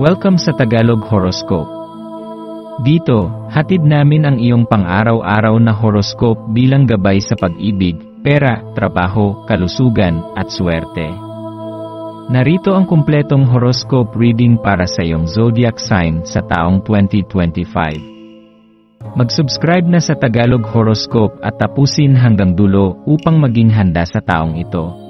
Welcome sa Tagalog Horoscope. Dito, hatid namin ang iyong pang-araw-araw na horoscope bilang gabay sa pag-ibig, pera, trabaho, kalusugan, at swerte. Narito ang kumpletong horoscope reading para sa iyong zodiac sign sa taong 2025. Mag-subscribe na sa Tagalog Horoscope at tapusin hanggang dulo upang maging handa sa taong ito.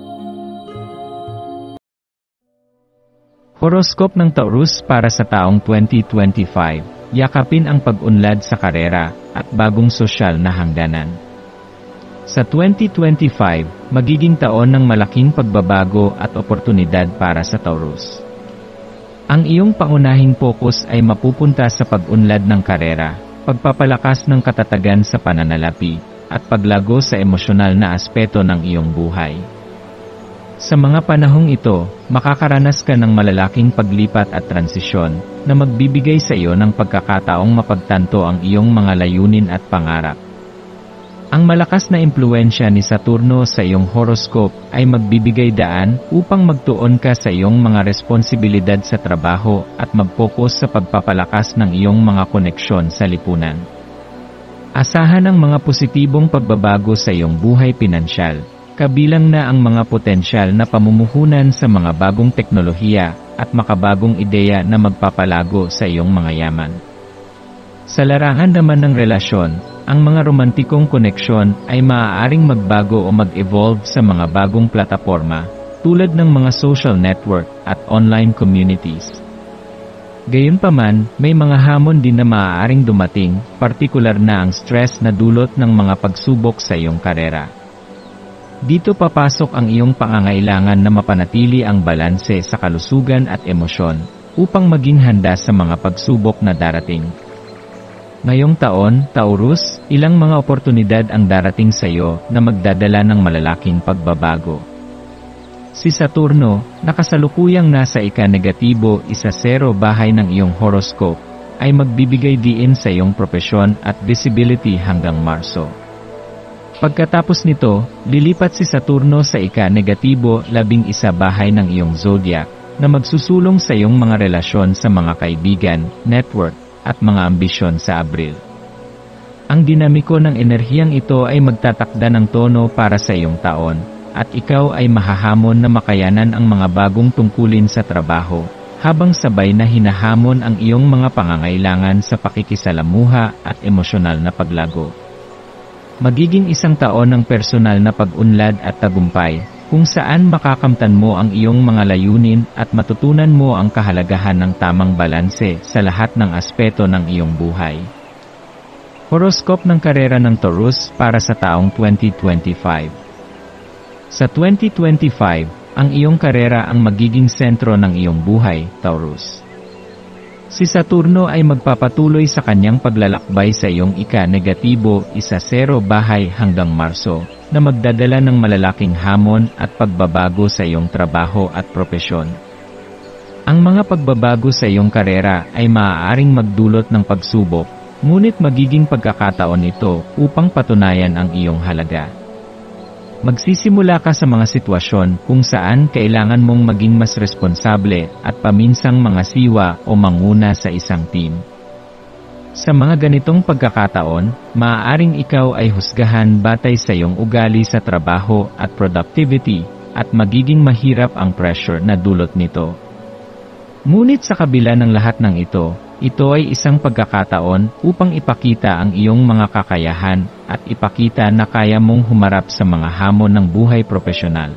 Horoscope ng Taurus para sa taong 2025, yakapin ang pag-unlad sa karera at bagong sosyal na hangganan. Sa 2025, magiging taon ng malaking pagbabago at oportunidad para sa Taurus. Ang iyong pangunahing focus ay mapupunta sa pag-unlad ng karera, pagpapalakas ng katatagan sa pananalapi, at paglago sa emosyonal na aspeto ng iyong buhay. Sa mga panahong ito, makakaranas ka ng malalaking paglipat at transisyon na magbibigay sa iyo ng pagkakataong mapagtanto ang iyong mga layunin at pangarap. Ang malakas na impluwensya ni Saturno sa iyong horoscope ay magbibigay daan upang magtuon ka sa iyong mga responsibilidad sa trabaho at mag-focus sa pagpapalakas ng iyong mga koneksyon sa lipunan. Asahan ang mga positibong pagbabago sa iyong buhay pinansyal. Kabilang na ang mga potensyal na pamumuhunan sa mga bagong teknolohiya at makabagong ideya na magpapalago sa iyong mga yaman. Sa larangan naman ng relasyon, ang mga romantikong koneksyon ay maaaring magbago o mag-evolve sa mga bagong plataporma, tulad ng mga social network at online communities. Gayunpaman, may mga hamon din na maaaring dumating, partikular na ang stress na dulot ng mga pagsubok sa iyong karera. Dito papasok ang iyong pangangailangan na mapanatili ang balanse sa kalusugan at emosyon, upang maging handa sa mga pagsubok na darating. Ngayong taon, Taurus, ilang mga oportunidad ang darating sa iyo na magdadala ng malalaking pagbabago. Si Saturno, nakasalukuyang nasa ika-negatibo 1-0 bahay ng iyong horoscope, ay magbibigay diin sa iyong propesyon at visibility hanggang Marso. Pagkatapos nito, lilipat si Saturno sa ika-negatibo 11 bahay ng iyong zodiac, na magsusulong sa iyong mga relasyon sa mga kaibigan, network, at mga ambisyon sa Abril. Ang dinamiko ng enerhiyang ito ay magtatakda ng tono para sa iyong taon, at ikaw ay mahahamon na makayanan ang mga bagong tungkulin sa trabaho, habang sabay na hinahamon ang iyong mga pangangailangan sa pakikisalamuha at emosyonal na paglago. Magiging isang taon ng personal na pag-unlad at tagumpay, kung saan makakamtan mo ang iyong mga layunin at matutunan mo ang kahalagahan ng tamang balanse sa lahat ng aspeto ng iyong buhay. Horoscope ng karera ng Taurus para sa taong 2025. Sa 2025, ang iyong karera ang magiging sentro ng iyong buhay, Taurus. Si Saturno ay magpapatuloy sa kanyang paglalakbay sa iyong ika-negatibo 1-0 bahay hanggang Marso, na magdadala ng malalaking hamon at pagbabago sa iyong trabaho at propesyon. Ang mga pagbabago sa iyong karera ay maaaring magdulot ng pagsubok, ngunit magiging pagkakataon ito upang patunayan ang iyong halaga. Magsisimula ka sa mga sitwasyon kung saan kailangan mong maging mas responsable at paminsang mga siwa o manguna sa isang team. Sa mga ganitong pagkakataon, maaaring ikaw ay husgahan batay sa iyong ugali sa trabaho at productivity, at magiging mahirap ang pressure na dulot nito. Ngunit sa kabila ng lahat ng ito ay isang pagkakataon upang ipakita ang iyong mga kakayahan at ipakita na kaya mong humarap sa mga hamon ng buhay propesyonal.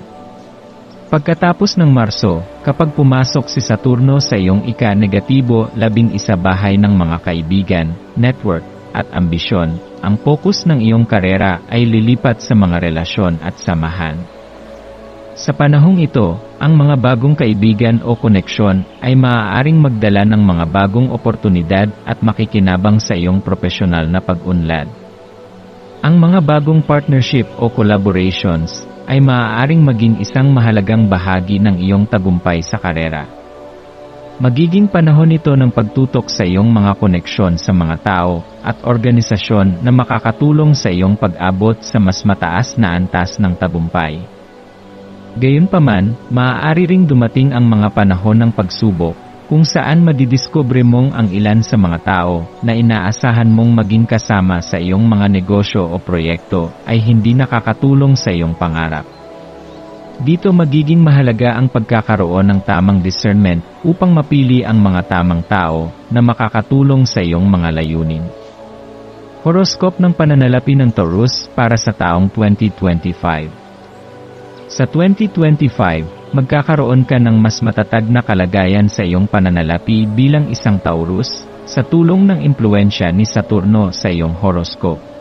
Pagkatapos ng Marso, kapag pumasok si Saturno sa iyong ika-negatibo 11 bahay ng mga kaibigan, network, at ambisyon, ang focus ng iyong karera ay lilipat sa mga relasyon at samahan. Sa panahong ito, ang mga bagong kaibigan o koneksyon ay maaaring magdala ng mga bagong oportunidad at makikinabang sa iyong propesyonal na pag-unlad. Ang mga bagong partnership o collaborations ay maaaring maging isang mahalagang bahagi ng iyong tagumpay sa karera. Magiging panahon ito ng pagtutok sa iyong mga koneksyon sa mga tao at organisasyon na makakatulong sa iyong pag-abot sa mas mataas na antas ng tagumpay. Gayunpaman, maaari ring dumating ang mga panahon ng pagsubok, kung saan madidiskubre mong ang ilan sa mga tao na inaasahan mong maging kasama sa iyong mga negosyo o proyekto ay hindi nakakatulong sa iyong pangarap. Dito magiging mahalaga ang pagkakaroon ng tamang discernment upang mapili ang mga tamang tao na makakatulong sa iyong mga layunin. Horoscope ng pananalapi ng Taurus para sa taong 2025. Sa 2025, magkakaroon ka ng mas matatag na kalagayan sa iyong pananalapi bilang isang Taurus, sa tulong ng impluensya ni Saturno sa iyong horoscope.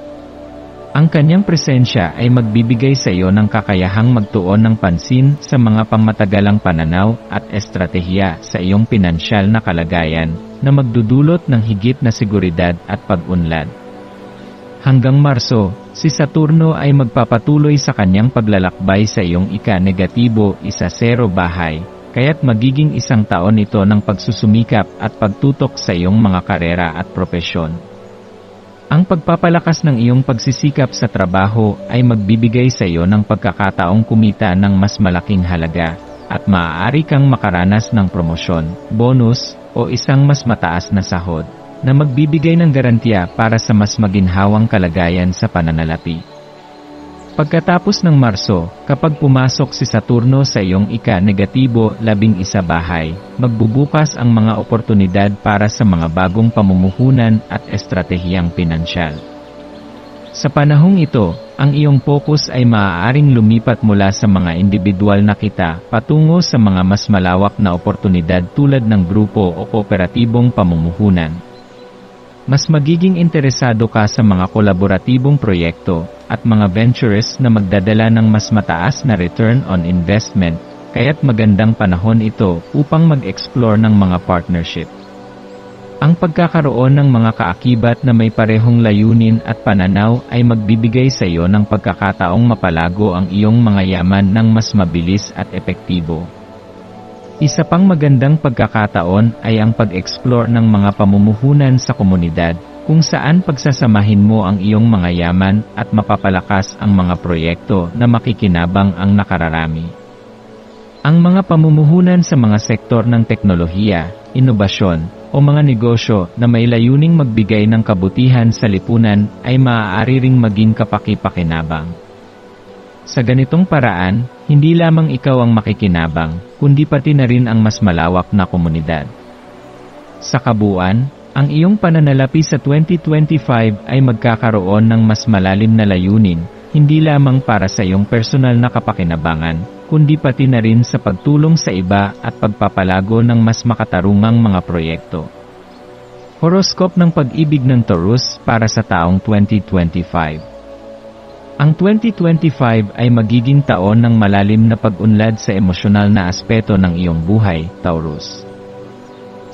Ang kanyang presensya ay magbibigay sa iyo ng kakayahang magtuon ng pansin sa mga pangmatagalang pananaw at estratehiya sa iyong pinansyal na kalagayan na magdudulot ng higit na seguridad at pag-unlad. Hanggang Marso, si Saturno ay magpapatuloy sa kanyang paglalakbay sa iyong ika-negatibo 10 bahay, kaya't magiging isang taon ito ng pagsusumikap at pagtutok sa iyong mga karera at propesyon. Ang pagpapalakas ng iyong pagsisikap sa trabaho ay magbibigay sa iyo ng pagkakataong kumita ng mas malaking halaga, at maaari kang makaranas ng promosyon, bonus, o isang mas mataas na sahod na magbibigay ng garantiya para sa mas maginhawang kalagayan sa pananalapi. Pagkatapos ng Marso, kapag pumasok si Saturno sa iyong ika-negatibo 11 bahay, magbubukas ang mga oportunidad para sa mga bagong pamumuhunan at estratehiyang pinansyal. Sa panahong ito, ang iyong focus ay maaaring lumipat mula sa mga individual na kita patungo sa mga mas malawak na oportunidad tulad ng grupo o kooperatibong pamumuhunan. Mas magiging interesado ka sa mga kolaboratibong proyekto at mga ventures na magdadala ng mas mataas na return on investment, kaya't magandang panahon ito upang mag-explore ng mga partnership. Ang pagkakaroon ng mga kaakibat na may parehong layunin at pananaw ay magbibigay sa iyo ng pagkakataong mapalago ang iyong mga yaman ng mas mabilis at epektibo. Isa pang magandang pagkakataon ay ang pag-explore ng mga pamumuhunan sa komunidad, kung saan pagsasamahin mo ang iyong mga yaman at mapapalakas ang mga proyekto na makikinabang ang nakararami. Ang mga pamumuhunan sa mga sektor ng teknolohiya, inobasyon, o mga negosyo na may layuning magbigay ng kabutihan sa lipunan ay maaari ring maging kapaki-pakinabang. Sa ganitong paraan, hindi lamang ikaw ang makikinabang, kundi pati na rin ang mas malawak na komunidad. Sa kabuuan, ang iyong pananalapi sa 2025 ay magkakaroon ng mas malalim na layunin, hindi lamang para sa iyong personal na kapakinabangan, kundi pati na rin sa pagtulong sa iba at pagpapalago ng mas makatarungang mga proyekto. Horoscope ng pag-ibig ng Taurus para sa taong 2025. Ang 2025 ay magiging taon ng malalim na pag-unlad sa emosyonal na aspeto ng iyong buhay, Taurus.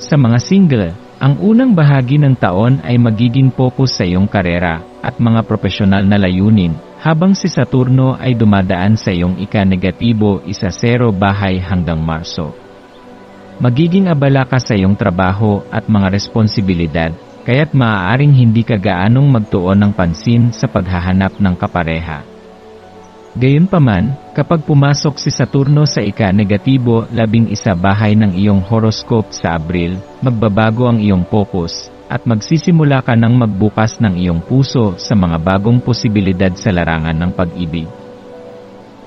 Sa mga single, ang unang bahagi ng taon ay magiging focus sa iyong karera at mga profesional na layunin, habang si Saturno ay dumadaan sa iyong ika-negatibo 10 bahay hanggang Marso. Magiging abala ka sa iyong trabaho at mga responsibilidad, kaya't maaaring hindi ka gaanong magtuon ng pansin sa paghahanap ng kapareha. Gayunpaman, kapag pumasok si Saturno sa ika-negatibo 11 bahay ng iyong horoscope sa Abril, magbabago ang iyong focus, at magsisimula ka ng magbukas ng iyong puso sa mga bagong posibilidad sa larangan ng pag-ibig.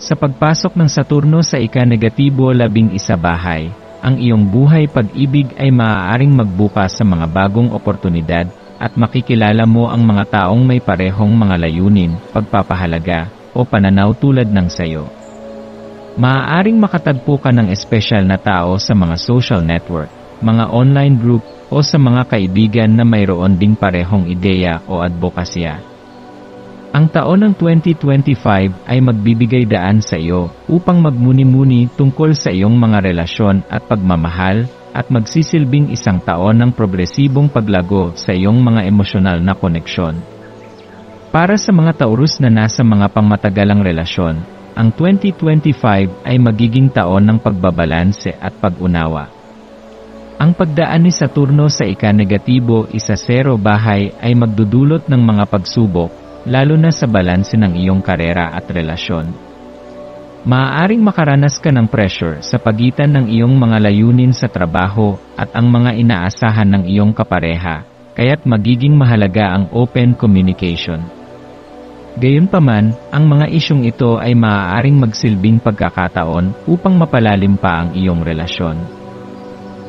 Sa pagpasok ng Saturno sa ika-negatibo 11 bahay, ang iyong buhay pag-ibig ay maaaring magbukas sa mga bagong oportunidad at makikilala mo ang mga taong may parehong mga layunin, pagpapahalaga, o pananaw tulad ng sayo. Maaaring makatagpo ka ng espesyal na tao sa mga social network, mga online group, o sa mga kaibigan na mayroon ding parehong ideya o advokasya. Ang taon ng 2025 ay magbibigay daan sa iyo upang magmuni-muni tungkol sa iyong mga relasyon at pagmamahal, at magsisilbing isang taon ng progresibong paglago sa iyong mga emosyonal na koneksyon. Para sa mga Taurus na nasa mga pangmatagalang relasyon, ang 2025 ay magiging taon ng pagbabalanse at pag-unawa. Ang pagdaan ni Saturno sa ika-negatibo 10 bahay ay magdudulot ng mga pagsubok, lalo na sa balanse ng iyong karera at relasyon. Maaaring makaranas ka ng pressure sa pagitan ng iyong mga layunin sa trabaho at ang mga inaasahan ng iyong kapareha, kaya't magiging mahalaga ang open communication. Gayunpaman, ang mga isyong ito ay maaaring magsilbing pagkakataon upang mapalalim pa ang iyong relasyon.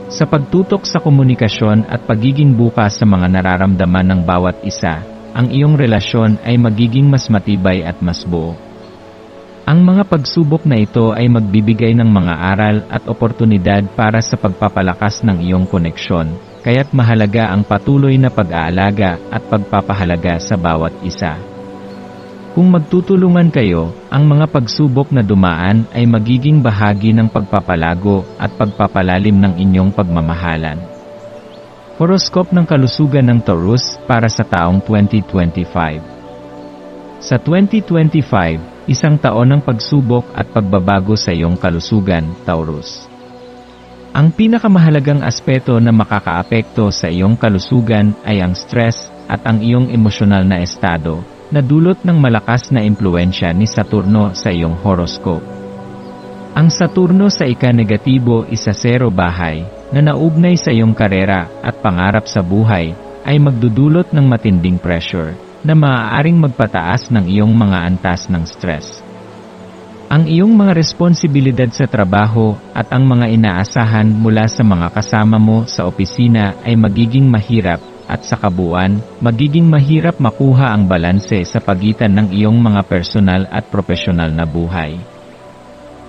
Sa pagtutok sa komunikasyon at pagiging bukas sa mga nararamdaman ng bawat isa, ang iyong relasyon ay magiging mas matibay at mas buo. Ang mga pagsubok na ito ay magbibigay ng mga aral at oportunidad para sa pagpapalakas ng iyong koneksyon, kaya't mahalaga ang patuloy na pag-aalaga at pagpapahalaga sa bawat isa. Kung magtutulungan kayo, ang mga pagsubok na dumaan ay magiging bahagi ng pagpapalago at pagpapalalim ng inyong pagmamahalan. Horoscope ng kalusugan ng Taurus para sa taong 2025. Sa 2025, isang taon ng pagsubok at pagbabago sa iyong kalusugan, Taurus. Ang pinakamahalagang aspeto na makakaapekto sa iyong kalusugan ay ang stress at ang iyong emosyonal na estado, na dulot ng malakas na impluensya ni Saturno sa iyong horoscope. Ang Saturno sa ika-negatibo isa 0 bahay, na naugnay sa iyong karera at pangarap sa buhay, ay magdudulot ng matinding pressure, na maaaring magpataas ng iyong mga antas ng stress. Ang iyong mga responsibilidad sa trabaho at ang mga inaasahan mula sa mga kasama mo sa opisina ay magiging mahirap, at sa kabuuan, magiging mahirap makuha ang balanse sa pagitan ng iyong mga personal at profesional na buhay.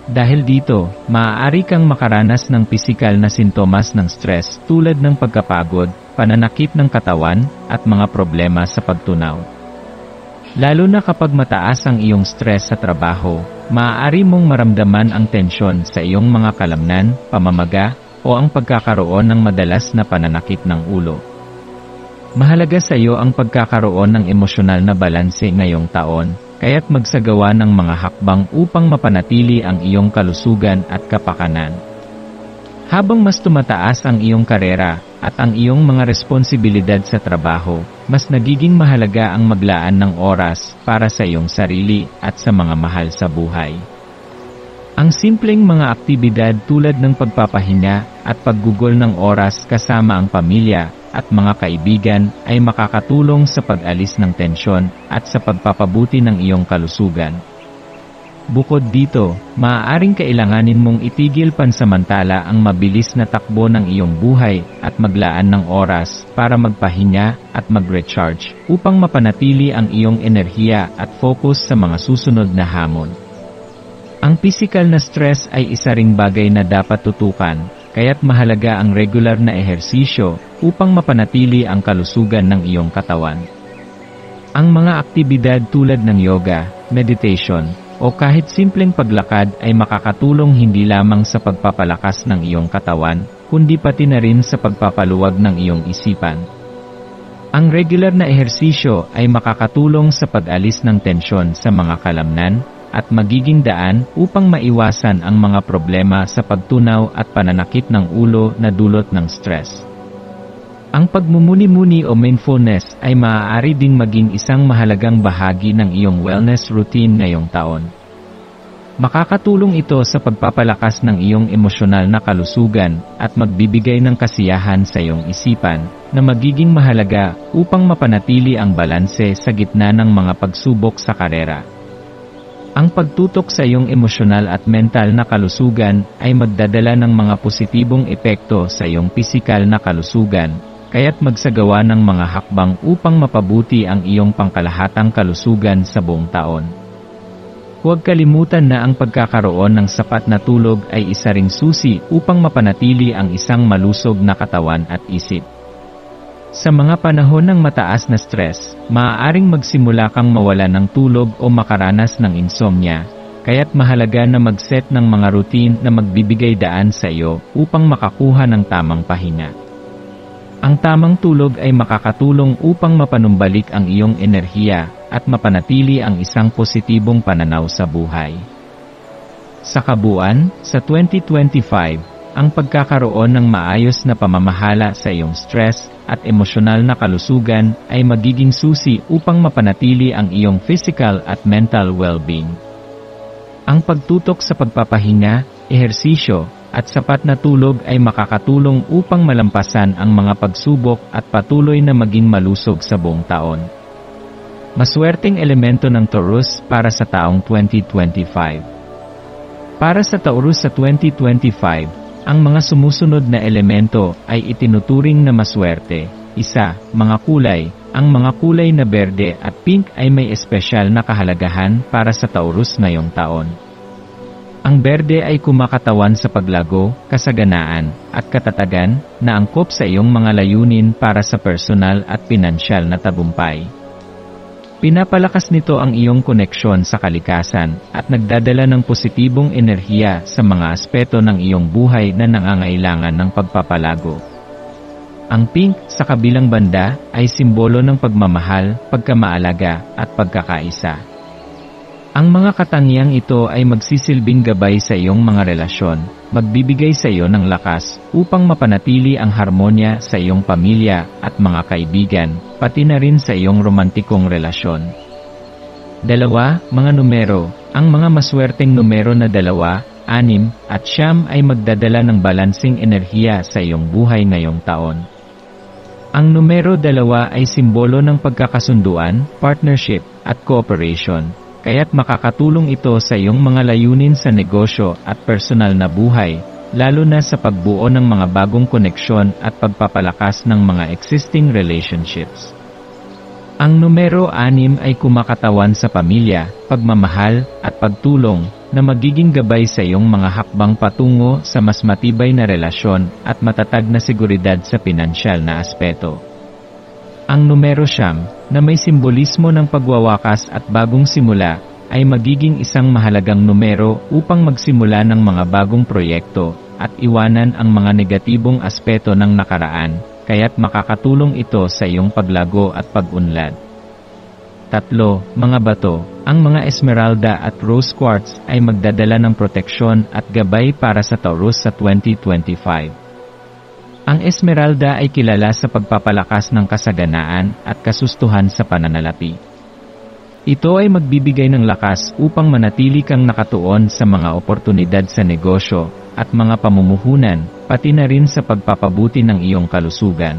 Dahil dito, maaari kang makaranas ng pisikal na sintomas ng stress tulad ng pagkapagod, pananakit ng katawan, at mga problema sa pagtunaw. Lalo na kapag mataas ang iyong stress sa trabaho, maaari mong maramdaman ang tensyon sa iyong mga kalamnan, pamamaga, o ang pagkakaroon ng madalas na pananakit ng ulo. Mahalaga sa iyo ang pagkakaroon ng emosyonal na balanse ngayong taon, kaya't magsagawa ng mga hakbang upang mapanatili ang iyong kalusugan at kapakanan. Habang mas tumataas ang iyong karera at ang iyong mga responsibilidad sa trabaho, mas nagiging mahalaga ang maglaan ng oras para sa iyong sarili at sa mga mahal sa buhay. Ang simpleng mga aktibidad tulad ng pagpapahinga at paggugol ng oras kasama ang pamilya at mga kaibigan ay makakatulong sa pag-alis ng tensyon at sa pagpapabuti ng iyong kalusugan. Bukod dito, maaaring kailanganin mong itigil pansamantala ang mabilis na takbo ng iyong buhay at maglaan ng oras para magpahinga at mag-recharge upang mapanatili ang iyong enerhiya at focus sa mga susunod na hamon. Ang pisikal na stress ay isa ring bagay na dapat tutukan, kaya't mahalaga ang regular na ehersisyo upang mapanatili ang kalusugan ng iyong katawan. Ang mga aktibidad tulad ng yoga, meditation, o kahit simpleng paglakad ay makakatulong hindi lamang sa pagpapalakas ng iyong katawan, kundi pati na rin sa pagpapaluwag ng iyong isipan. Ang regular na ehersisyo ay makakatulong sa pag-alis ng tensyon sa mga kalamnan, at magiging daan upang maiwasan ang mga problema sa pagtunaw at pananakit ng ulo na dulot ng stress. Ang pagmumuni-muni o mindfulness ay maaari ding maging isang mahalagang bahagi ng iyong wellness routine ngayong taon. Makakatulong ito sa pagpapalakas ng iyong emosyonal na kalusugan at magbibigay ng kasiyahan sa iyong isipan na magiging mahalaga upang mapanatili ang balanse sa gitna ng mga pagsubok sa karera. Ang pagtutok sa iyong emosyonal at mental na kalusugan ay magdadala ng mga positibong epekto sa iyong pisikal na kalusugan, kaya't magsagawa ng mga hakbang upang mapabuti ang iyong pangkalahatang kalusugan sa buong taon. Huwag kalimutan na ang pagkakaroon ng sapat na tulog ay isa ring susi upang mapanatili ang isang malusog na katawan at isip. Sa mga panahon ng mataas na stress, maaaring magsimula kang mawala ng tulog o makaranas ng insomnia, kaya't mahalaga na mag-set ng mga routine na magbibigay daan sa iyo upang makakuha ng tamang pahinga. Ang tamang tulog ay makakatulong upang mapanumbalik ang iyong enerhiya at mapanatili ang isang positibong pananaw sa buhay. Sa kabuuan, sa 2025, ang pagkakaroon ng maayos na pamamahala sa iyong stress at emosyonal na kalusugan ay magiging susi upang mapanatili ang iyong physical at mental well-being. Ang pagtutok sa pagpapahinga, ehersisyo, at sapat na tulog ay makakatulong upang malampasan ang mga pagsubok at patuloy na maging malusog sa buong taon. Maswerteng elemento ng Taurus para sa taong 2025. Para sa Taurus sa 2025, ang mga sumusunod na elemento ay itinuturing na maswerte. 1. Mga kulay. Ang mga kulay na berde at pink ay may espesyal na kahalagahan para sa Taurus ngayong taon. Ang berde ay kumakatawan sa paglago, kasaganaan, at katatagan na angkop sa iyong mga layunin para sa personal at pinansyal na tagumpay. Pinapalakas nito ang iyong koneksyon sa kalikasan at nagdadala ng positibong enerhiya sa mga aspeto ng iyong buhay na nangangailangan ng pagpapalago. Ang pink, sa kabilang banda, ay simbolo ng pagmamahal, pagkamaalaga, at pagkakaisa. Ang mga katangiang ito ay magsisilbing gabay sa iyong mga relasyon, magbibigay sa iyo ng lakas upang mapanatili ang harmonya sa iyong pamilya at mga kaibigan, pati na rin sa iyong romantikong relasyon. 2. Mga numero. Ang mga maswerteng numero na 2, 6, at 9 ay magdadala ng balansing enerhiya sa iyong buhay ngayong taon. Ang numero 2 ay simbolo ng pagkakasunduan, partnership, at cooperation, kaya't makakatulong ito sa iyong mga layunin sa negosyo at personal na buhay, lalo na sa pagbuo ng mga bagong koneksyon at pagpapalakas ng mga existing relationships. Ang numero 6 ay kumakatawan sa pamilya, pagmamahal, at pagtulong, na magiging gabay sa iyong mga hakbang patungo sa mas matibay na relasyon at matatag na seguridad sa pinansyal na aspeto. Ang numero 9, na may simbolismo ng pagwawakas at bagong simula, ay magiging isang mahalagang numero upang magsimula ng mga bagong proyekto at iwanan ang mga negatibong aspeto ng nakaraan, kaya't makakatulong ito sa iyong paglago at pag-unlad. 3. Mga bato. Ang mga esmeralda at rose quartz ay magdadala ng proteksyon at gabay para sa Taurus sa 2025. Ang esmeralda ay kilala sa pagpapalakas ng kasaganaan at kasustuhan sa pananalapi. Ito ay magbibigay ng lakas upang manatili kang nakatuon sa mga oportunidad sa negosyo at mga pamumuhunan, pati na rin sa pagpapabuti ng iyong kalusugan.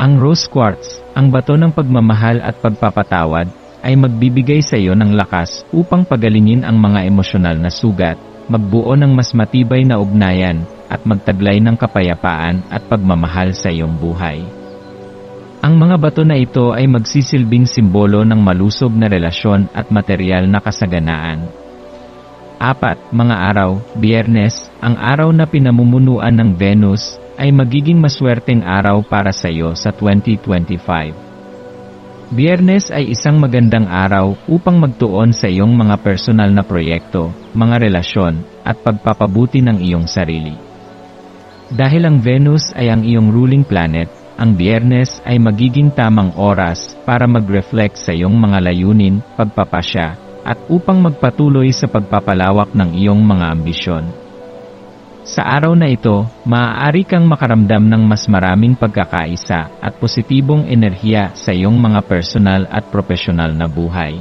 Ang rose quartz, ang bato ng pagmamahal at pagpapatawad, ay magbibigay sa iyo ng lakas upang pagalingin ang mga emosyonal na sugat, magbuo ng mas matibay na ugnayan, at magtaglay ng kapayapaan at pagmamahal sa iyong buhay. Ang mga bato na ito ay magsisilbing simbolo ng malusog na relasyon at material na kasaganaan. 4. Mga araw. Biyernes, ang araw na pinamumunuan ng Venus, ay magiging maswerteng araw para sa iyo sa 2025. Biyernes ay isang magandang araw upang magtuon sa iyong mga personal na proyekto, mga relasyon, at pagpapabuti ng iyong sarili. Dahil ang Venus ay ang iyong ruling planet, ang Biyernes ay magiging tamang oras para mag-reflect sa iyong mga layunin, pagpapasya, at upang magpatuloy sa pagpapalawak ng iyong mga ambisyon. Sa araw na ito, maaari kang makaramdam ng mas maraming pagkakaisa at positibong enerhiya sa iyong mga personal at profesional na buhay.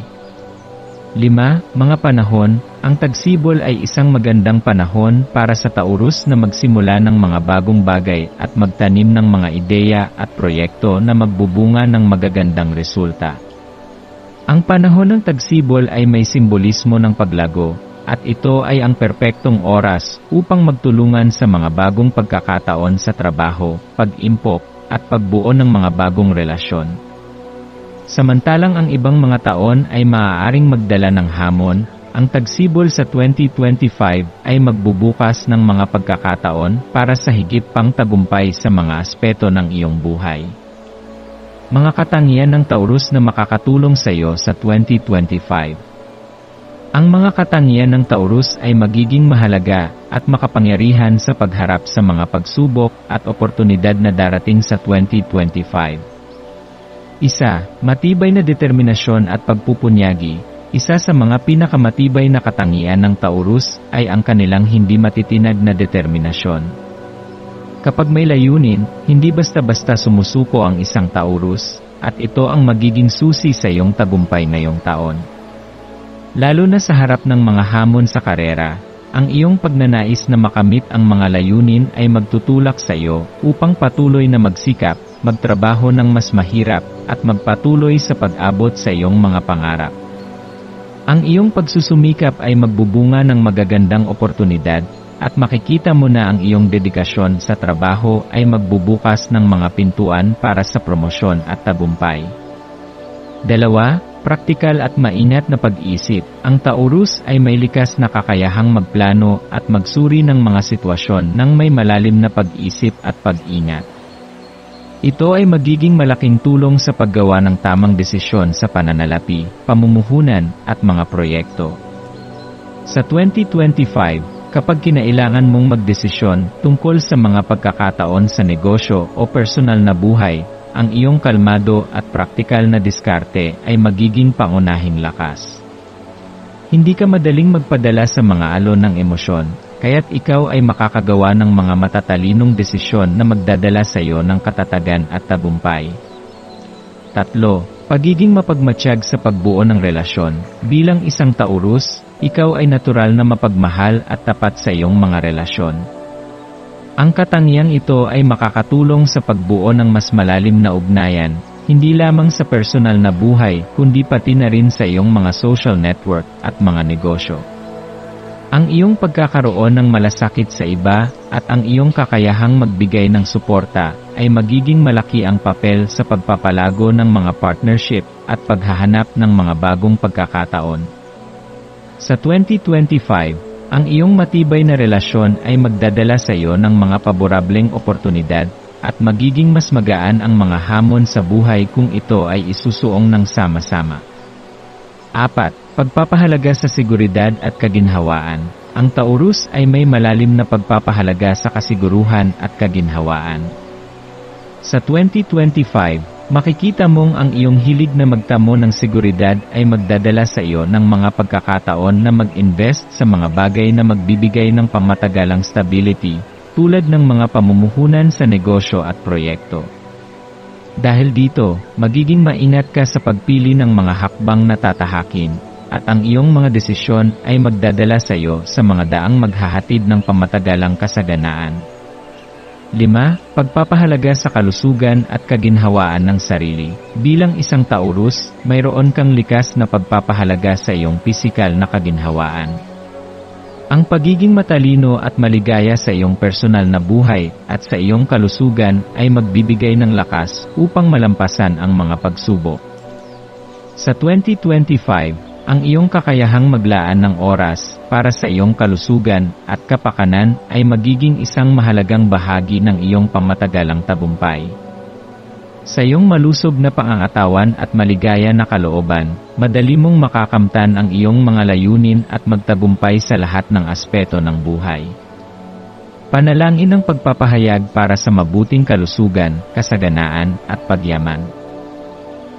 5. Mga panahon. Ang tagsibol ay isang magandang panahon para sa Taurus na magsimula ng mga bagong bagay at magtanim ng mga ideya at proyekto na magbubunga ng magagandang resulta. Ang panahon ng tagsibol ay may simbolismo ng paglago, at ito ay ang perpektong oras upang magtulungan sa mga bagong pagkakataon sa trabaho, pag-impok, at pagbuo ng mga bagong relasyon. Samantalang ang ibang mga taon ay maaaring magdala ng hamon, ang tagsibol sa 2025 ay magbubukas ng mga pagkakataon para sa higit pang tagumpay sa mga aspeto ng iyong buhay. Mga katangian ng Taurus na makakatulong sa iyo sa 2025. Ang mga katangian ng Taurus ay magiging mahalaga at makapangyarihan sa pagharap sa mga pagsubok at oportunidad na darating sa 2025. 1. Matibay na determinasyon at pagpupunyagi. Isa sa mga pinakamatibay na katangian ng Taurus ay ang kanilang hindi matitinag na determinasyon. Kapag may layunin, hindi basta-basta sumusuko ang isang Taurus, at ito ang magiging susi sa iyong tagumpay ngayong taon. Lalo na sa harap ng mga hamon sa karera, ang iyong pagnanais na makamit ang mga layunin ay magtutulak sa iyo upang patuloy na magsikap, magtrabaho ng mas mahirap, at magpatuloy sa pag-abot sa iyong mga pangarap. Ang iyong pagsusumikap ay magbubunga ng magagandang oportunidad, at makikita mo na ang iyong dedikasyon sa trabaho ay magbubukas ng mga pintuan para sa promosyon at tagumpay. 2. Praktikal at maingat na pag-isip. Ang Taurus ay may likas na kakayahang magplano at magsuri ng mga sitwasyon ng may malalim na pag-isip at pag-ingat. Ito ay magiging malaking tulong sa paggawa ng tamang desisyon sa pananalapi, pamumuhunan, at mga proyekto. Sa 2025, kapag kinailangan mong magdesisyon tungkol sa mga pagkakataon sa negosyo o personal na buhay, ang iyong kalmado at praktikal na diskarte ay magiging pangunahing lakas. Hindi ka madaling magpadala sa mga alon ng emosyon, kaya't ikaw ay makakagawa ng mga matatalinong desisyon na magdadala sa iyo ng katatagan at tagumpay. 3. Pagiging mapagmatsyag sa pagbuo ng relasyon. Bilang isang Taurus, ikaw ay natural na mapagmahal at tapat sa iyong mga relasyon. Ang katangiang ito ay makakatulong sa pagbuo ng mas malalim na ugnayan, hindi lamang sa personal na buhay kundi pati na rin sa iyong mga social network at mga negosyo. Ang iyong pagkakaroon ng malasakit sa iba at ang iyong kakayahang magbigay ng suporta ay magiging malaki ang papel sa pagpapalago ng mga partnership at paghahanap ng mga bagong pagkakataon. Sa 2025, ang iyong matibay na relasyon ay magdadala sa iyo ng mga paborableng oportunidad at magiging mas magaan ang mga hamon sa buhay kung ito ay isusuong ng sama-sama. 4. Pagpapahalaga sa seguridad at kaginhawaan. Ang Taurus ay may malalim na pagpapahalaga sa kasiguruhan at kaginhawaan. Sa 2025, makikita mong ang iyong hilig na magtamo ng seguridad ay magdadala sa iyo ng mga pagkakataon na mag-invest sa mga bagay na magbibigay ng pangmatagalang stability, tulad ng mga pamumuhunan sa negosyo at proyekto. Dahil dito, magiging maingat ka sa pagpili ng mga hakbang na tatahakin, at ang iyong mga desisyon ay magdadala sa iyo sa mga daang maghahatid ng pangmatagalang kasaganaan. 5. Pagpapahalaga sa kalusugan at kaginhawaan ng sarili. Bilang isang Taurus, mayroon kang likas na pagpapahalaga sa iyong pisikal na kaginhawaan. Ang pagiging matalino at maligaya sa iyong personal na buhay at sa iyong kalusugan ay magbibigay ng lakas upang malampasan ang mga pagsubok. Sa 2025, ang iyong kakayahang maglaan ng oras para sa iyong kalusugan at kapakanan ay magiging isang mahalagang bahagi ng iyong pangmatagalang tagumpay. Sa iyong malusog na pangangatawan at maligaya na kalooban, madali mong makakamtan ang iyong mga layunin at magtagumpay sa lahat ng aspeto ng buhay. Panalangin ang pagpapahayag para sa mabuting kalusugan, kasaganaan, at pagyaman.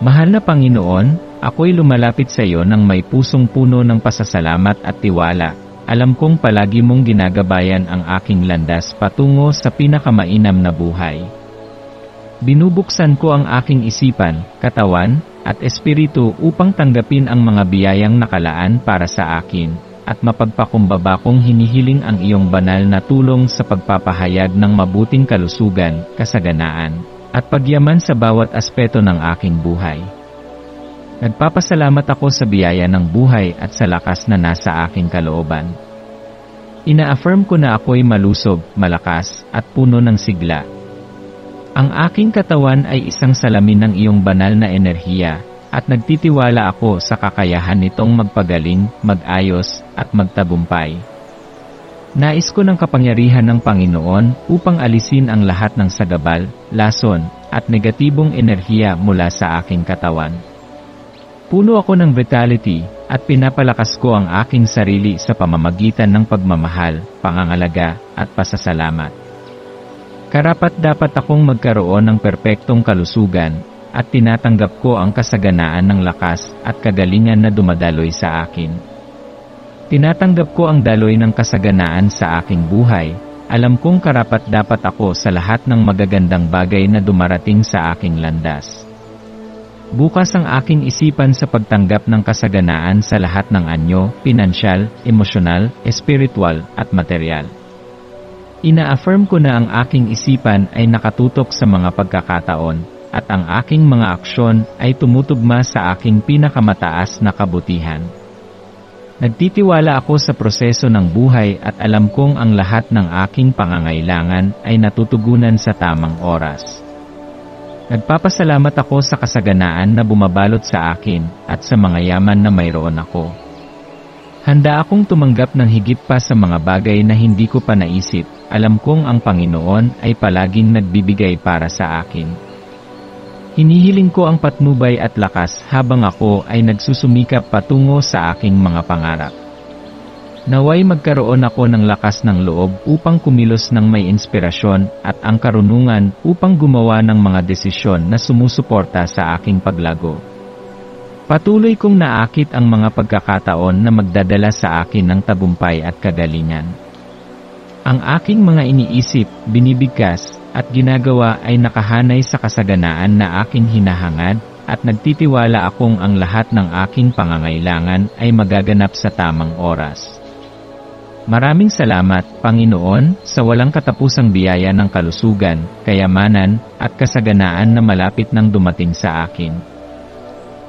Mahal na Panginoon, ako'y lumalapit sa iyo ng may pusong puno ng pasasalamat at tiwala. Alam kong palagi mong ginagabayan ang aking landas patungo sa pinakamainam na buhay. Binubuksan ko ang aking isipan, katawan, at espiritu upang tanggapin ang mga biyayang nakalaan para sa akin, at mapagpakumbaba kong hinihiling ang iyong banal na tulong sa pagpapahayag ng mabuting kalusugan, kasaganaan, at pagyaman sa bawat aspeto ng aking buhay. Nagpapasalamat ako sa biyaya ng buhay at sa lakas na nasa aking kalooban. Ina-affirm ko na ako'y malusog, malakas, at puno ng sigla. Ang aking katawan ay isang salamin ng iyong banal na enerhiya, at nagtitiwala ako sa kakayahan nitong magpagaling, mag-ayos, at magtagumpay. Nais ko ng kapangyarihan ng Panginoon upang alisin ang lahat ng sagabal, lason, at negatibong enerhiya mula sa aking katawan. Puno ako ng vitality, at pinapalakas ko ang aking sarili sa pamamagitan ng pagmamahal, pangangalaga, at pasasalamat. Karapat-dapat akong magkaroon ng perpektong kalusugan, at tinatanggap ko ang kasaganaan ng lakas at kagalingan na dumadaloy sa akin. Tinatanggap ko ang daloy ng kasaganaan sa aking buhay. Alam kong karapat-dapat ako sa lahat ng magagandang bagay na dumarating sa aking landas. Bukas ang aking isipan sa pagtanggap ng kasaganaan sa lahat ng anyo, pinansyal, emosyonal, espiritual, at material. Ina-affirm ko na ang aking isipan ay nakatutok sa mga pagkakataon, at ang aking mga aksyon ay tumutugma sa aking pinakamataas na kabutihan. Nagtitiwala ako sa proseso ng buhay at alam kong ang lahat ng aking pangangailangan ay natutugunan sa tamang oras. Nagpapasalamat ako sa kasaganaan na bumabalot sa akin at sa mga yaman na mayroon ako. Handa akong tumanggap ng higit pa sa mga bagay na hindi ko pa naisip. Alam kong ang Panginoon ay palaging nagbibigay para sa akin. Hinihiling ko ang patnubay at lakas habang ako ay nagsusumikap patungo sa aking mga pangarap. Naway magkaroon ako ng lakas ng loob upang kumilos ng may inspirasyon at ang karunungan upang gumawa ng mga desisyon na sumusuporta sa aking paglago. Patuloy kong naakit ang mga pagkakataon na magdadala sa akin ng tagumpay at kagalingan. Ang aking mga iniisip, binibigkas, at ginagawa ay nakahanay sa kasaganaan na aking hinahangad at nagtitiwala akong ang lahat ng aking pangangailangan ay magaganap sa tamang oras. Maraming salamat, Panginoon, sa walang katapusang biyaya ng kalusugan, kayamanan, at kasaganaan na malapit nang dumating sa akin.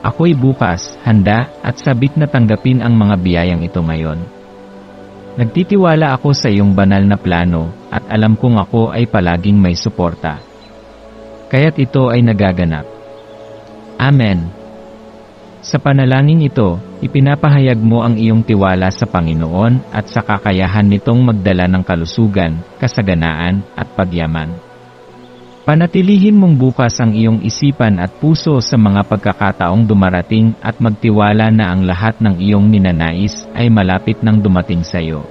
Ako'y bukas, handa, at sabik na tanggapin ang mga biyayang ito ngayon. Nagtitiwala ako sa iyong banal na plano, at alam kong ako ay palaging may suporta. Kaya't ito ay nagaganap. Amen. Sa panalangin ito, ipinapahayag mo ang iyong tiwala sa Panginoon at sa kakayahan nitong magdala ng kalusugan, kasaganaan, at pagyaman. Panatilihin mong bukas ang iyong isipan at puso sa mga pagkakataong dumarating at magtiwala na ang lahat ng iyong ninanais ay malapit nang dumating sa iyo.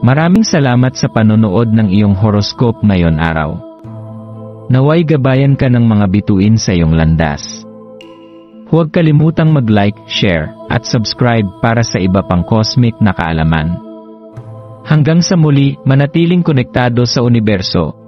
Maraming salamat sa panonood ng iyong horoscope ngayon araw. Naway gabayan ka ng mga bituin sa iyong landas. Huwag kalimutang mag-like, share, at subscribe para sa iba pang cosmic na kaalaman. Hanggang sa muli, manatiling konektado sa universo.